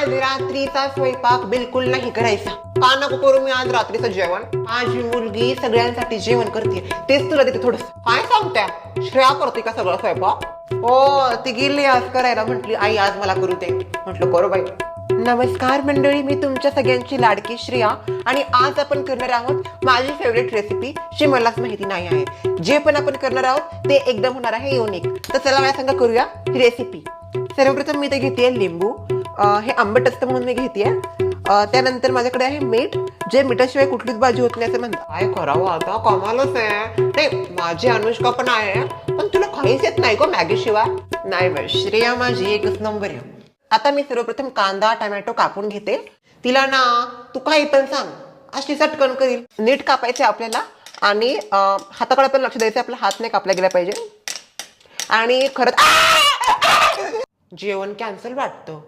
आज रात्रीचा स्वयंपाक बिलकुल नाही करायचा. का नको करू मी आज रात्रीचं जेवण? माझी मुलगी सगळ्यांसाठी जेवण करते, तेच तुला देते थोडस. काय सांगत्या? श्रेया करते का सगळं स्वयंपाक? हो, ती गेली आज करायला, म्हटली आई आज मला करू दे. म्हटलं करू बाई. नमस्कार मंडळी, मी तुमच्या सगळ्यांची लाडकी श्रेया आणि आज आपण करणार आहोत माझी फेवरेट रेसिपी जी मलाच माहिती नाही आहे. जे पण आपण करणार आहोत ते एकदम होणार आहे युनिक. तर चला माझ्या संग करूया ही रेसिपी. सर्वप्रथम मी इथे घेते लिंबू, हे आंबट असतं म्हणून मी घेते. त्यानंतर माझ्याकडे आहे मीठ, जे मिठाशिवाय कुठलीच भाजी होत नाही असं म्हणतात. काय करावं आता, कमालच आहे. नाही, माझी अनुष्का पण आहे, पण तुला काहीच येत नाही गो मॅगी शिवाय. नाही बाई, श्रेया माझी एकच नंबर आहे. आता मी सर्वप्रथम कांदा टोमॅटो कापून घेते. तिला ना तू काही पण सांग अशी चटकन करील. नीट कापायचे आपल्याला आणि हाताकडे पण लक्ष द्यायचं, आपला हात नाही कापला गेला पाहिजे. आणि खरंच जेवण कॅन्सल वाटतं.